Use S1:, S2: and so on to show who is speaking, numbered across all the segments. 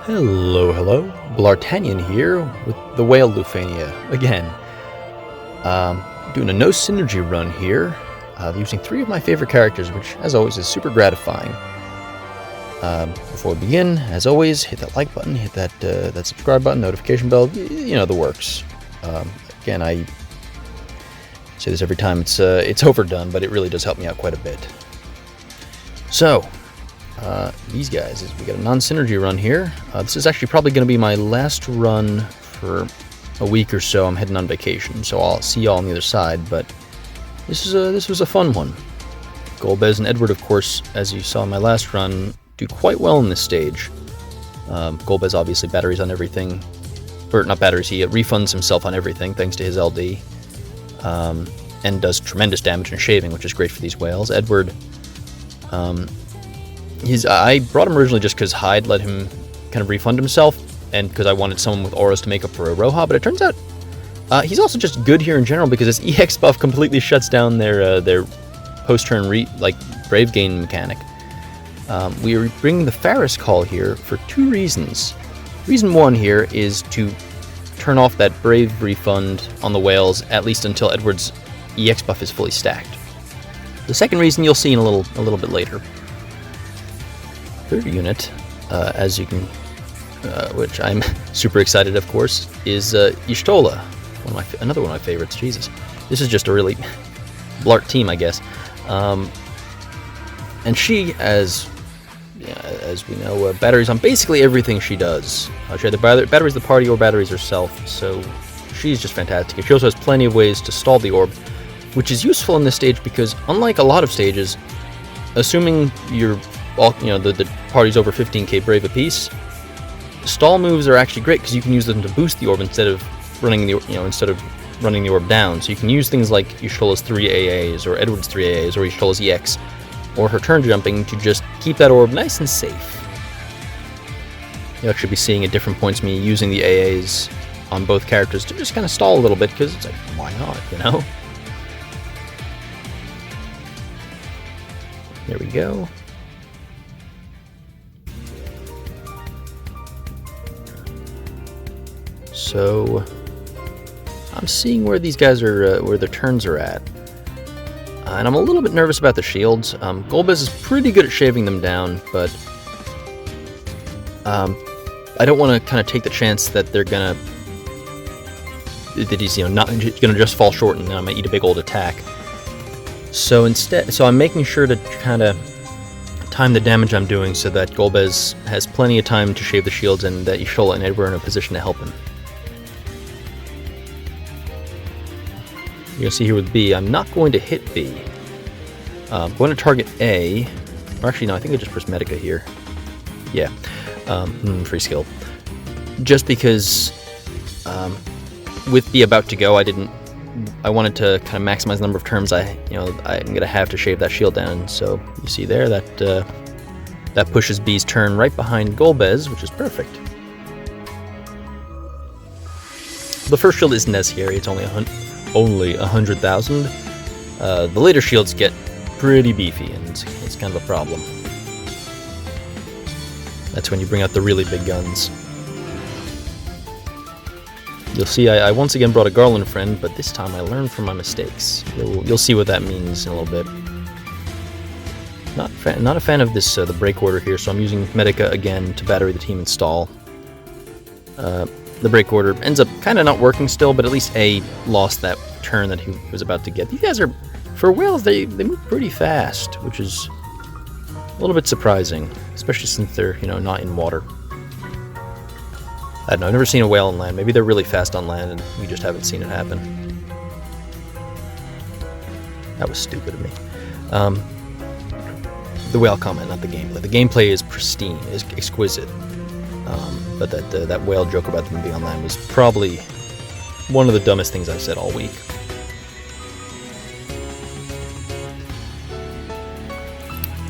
S1: Hello, Bl'Artagnan here with the whale Lufenia again. Doing a no synergy run here, using 3 of my favorite characters, which as always is super gratifying. Before we begin, as always, hit that like button, hit that subscribe button, notification bell, you know the works. Again, I say this every time it's overdone, but it really does help me out quite a bit. So, these guys, we got a non-synergy run here. This is actually probably going to be my last run for a week or so. I'm heading on vacation, so I'll see y'all on the other side, but this was a fun one. Golbez and Edward, of course, as you saw in my last run, do quite well in this stage. Golbez obviously batteries on everything, or not batteries, he refunds himself on everything thanks to his LD, and does tremendous damage and shaving, which is great for these whales. Edward, I brought him originally just because Hyde let him kind of refund himself, and because I wanted someone with auras to make up for a Roja, but it turns out he's also just good here in general because his EX buff completely shuts down their post-turn Brave gain mechanic. We are bringing the Faris call here for 2 reasons. Reason 1 here is to turn off that Brave refund on the whales, at least until Edward's EX buff is fully stacked. The second reason you'll see in a little bit later. Third unit, as you can, which I'm super excited, of course, is Y'shtola, another one of my favorites. Jesus, this is just a really Bl'Art team, I guess. And she, as we know, batteries on basically everything she does. She either batteries the party or batteries herself, so she's just fantastic. She also has plenty of ways to stall the orb, which is useful in this stage because, unlike a lot of stages, assuming you're the party's over 15k Brave apiece, stall moves are actually great because you can use them to boost the orb instead of running the orb down. So you can use things like Y'shtola's 3 AAs or Edward's 3 AAs or Y'shtola's EX or her turn jumping to just keep that orb nice and safe. You'll actually be seeing at different points me using the AAs on both characters to just kind of stall a little bit because it's like, why not, you know? There we go. So, I'm seeing where these guys are, where their turns are at. And I'm a little bit nervous about the shields. Golbez is pretty good at shaving them down, but I don't want to kind of take the chance that he's not gonna just fall short and then I'm gonna eat a big old attack. So I'm making sure to kind of time the damage I'm doing so that Golbez has plenty of time to shave the shields and that Y'shtola and Edward are in a position to help him. You'll see here with B, I'm not going to hit B. I'm going to target A. Or actually, no, I think I just pressed Medica here. Yeah, free skill. Just because with B about to go, I wanted to kind of maximize the number of turns I'm going to have to shave that shield down. So you see there that pushes B's turn right behind Golbez, which is perfect. The first shield isn't as scary. It's only 100,000. The later shields get pretty beefy, and it's kind of a problem. That's when you bring out the really big guns. You'll see I once again brought a Garland friend, but this time I learned from my mistakes. You'll see what that means in a little bit. Not a fan of this the break order here, so I'm using Medica again to battery the team and stall. The break order ends up kind of not working still, but at least A lost that turn that he was about to get. These guys are, for whales, they move pretty fast, which is a little bit surprising, especially since they're, not in water. I don't know, I've never seen a whale on land. Maybe they're really fast on land and we just haven't seen it happen. That was stupid of me. The whale comment, not the gameplay. The gameplay is pristine, is exquisite. But that whale joke about them being on land was probably one of the dumbest things I've said all week.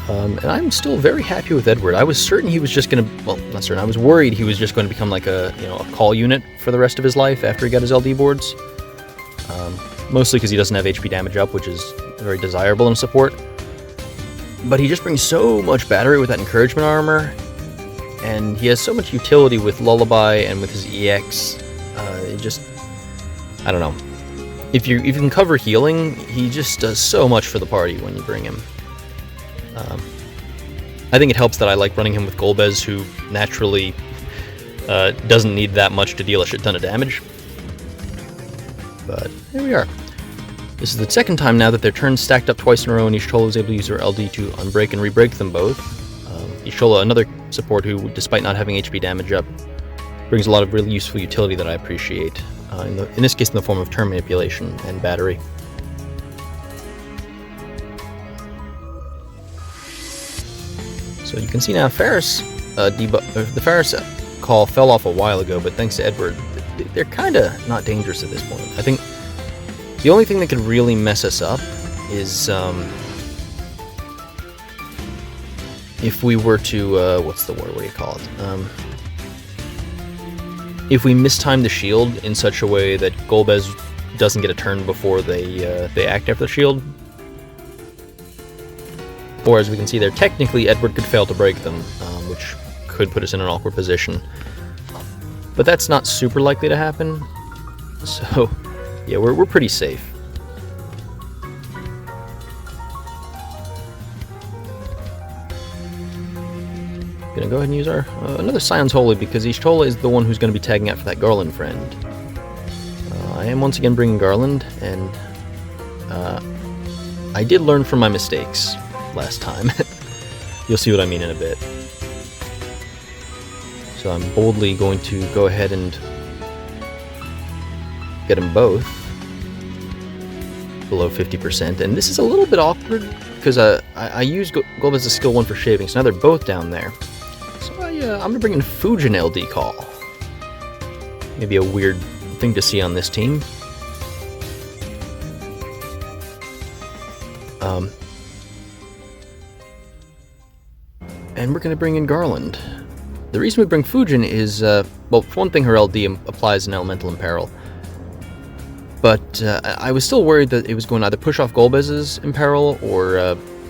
S1: And I'm still very happy with Edward. I was certain he was just going to, well, not certain, I was worried he was just going to become like a call unit for the rest of his life after he got his LD boards. Mostly because he doesn't have HP damage up, which is very desirable in support. But he just brings so much battery with that encouragement armor. and he has so much utility with Lullaby and with his EX. I don't know. If you can cover healing, he just does so much for the party when you bring him. I think it helps that I like running him with Golbez, who naturally doesn't need that much to deal a shit ton of damage. But here we are. This is the second time now that their turns stacked up twice in a row, and Y'shtola was able to use her LD to unbreak and rebreak them both. Y'shtola, another support who, despite not having HP damage up, brings a lot of really useful utility that I appreciate. In this case, in the form of turn manipulation and battery. So you can see now, Faris the Faris call fell off a while ago, but thanks to Edward, they're kind of not dangerous at this point. I think the only thing that could really mess us up is if we were to what's the word? What do you call it? If we mistime the shield in such a way that Golbez doesn't get a turn before they act after the shield. Or as we can see there, technically Edward could fail to break them, which could put us in an awkward position. But that's not super likely to happen. So, yeah, we're pretty safe. Gonna go ahead and use our another Scion's Holy, because Y'shtola is the one who's going to be tagging out for that Garland friend. I am once again bringing Garland, and I did learn from my mistakes last time. You'll see what I mean in a bit. So I'm boldly going to go ahead and get them both below 50%, and this is a little bit awkward because I used Golbez's skill 1 for shaving, so now they're both down there. I'm going to bring in Fujin LD call. Maybe a weird thing to see on this team. And we're going to bring in Garland. The reason we bring Fujin is, well, for one thing, her LD applies an elemental imperil. But I was still worried that it was going to either push off Golbez's imperil, or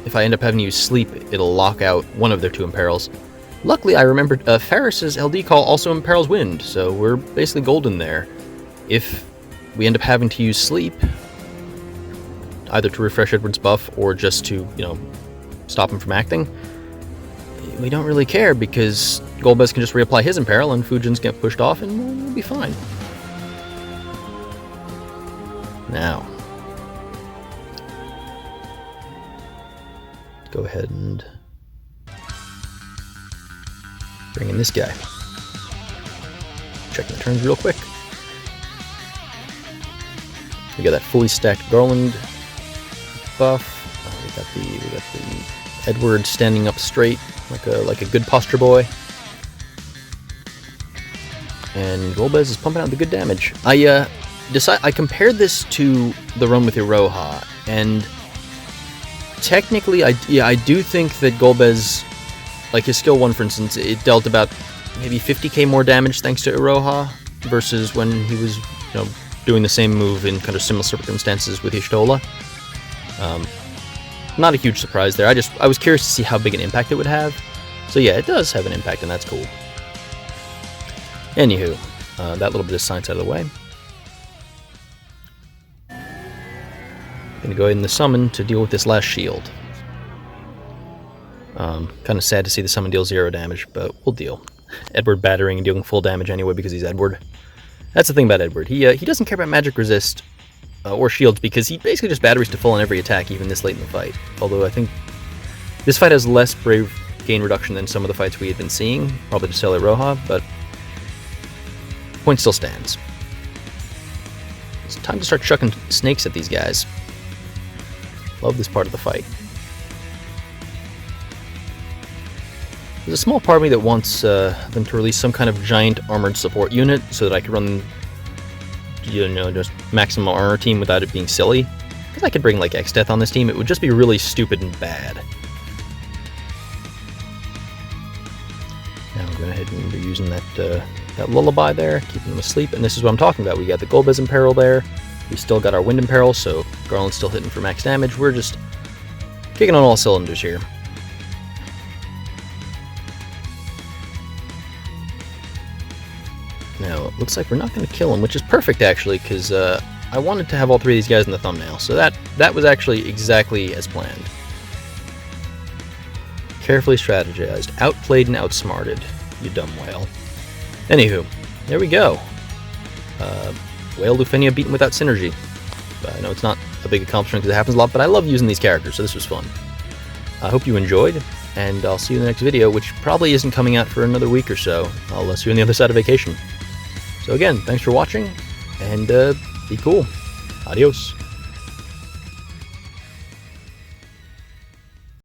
S1: if I end up having to use sleep, it'll lock out one of their 2 imperils. Luckily, I remembered Faris's LD call also imperils wind, so we're basically golden there. If we end up having to use sleep, either to refresh Edward's buff or just to, stop him from acting, we don't really care because Golbez can just reapply his imperil and Fujin's get pushed off and we'll be fine. Now, go ahead and bring in this guy. Checking the turns real quick. We got that fully stacked Garland buff. We got the Edward standing up straight like a good posture boy. And Golbez is pumping out the good damage. I compared this to the run with Iroha, and technically, I do think that Golbez, like his skill 1, for instance, it dealt about maybe 50k more damage thanks to Iroha versus when he was, doing the same move in kind of similar circumstances with Y'shtola. Not a huge surprise there. I was curious to see how big an impact it would have. So yeah, it does have an impact, and that's cool. Anywho, that little bit of science out of the way. Gonna go ahead in the summon to deal with this last shield. Kind of sad to see the summon deal 0 damage, but we'll deal. Edward battering and dealing full damage anyway because he's Edward. That's the thing about Edward. He doesn't care about magic resist or shields because he basically just batteries to full on every attack, even this late in the fight. Although I think this fight has less brave gain reduction than some of the fights we had been seeing, probably to sell Iroha, but point still stands. It's time to start chucking snakes at these guys. Love this part of the fight. There's a small part of me that wants them to release some kind of giant armored support unit so that I could run, just maximum armor team without it being silly. Because I could bring like X-Death on this team, it would just be really stupid and bad. Now I'm going ahead and be using that lullaby there, keeping them asleep, and this is what I'm talking about. We got the Golbez imperil there. We still got our wind imperil, so Garland's still hitting for max damage. We're just kicking on all cylinders here. Now, it looks like we're not going to kill him, which is perfect, actually, because I wanted to have all 3 of these guys in the thumbnail, so that was actually exactly as planned. Carefully strategized. Outplayed and outsmarted, you dumb whale. Anywho, there we go. Whale Lufenia beaten without synergy. I know it's not a big accomplishment because it happens a lot, but I love using these characters, so this was fun. I hope you enjoyed, and I'll see you in the next video, which probably isn't coming out for another week or so. I'll see you on the other side of vacation. So again, thanks for watching, and be cool. Adios.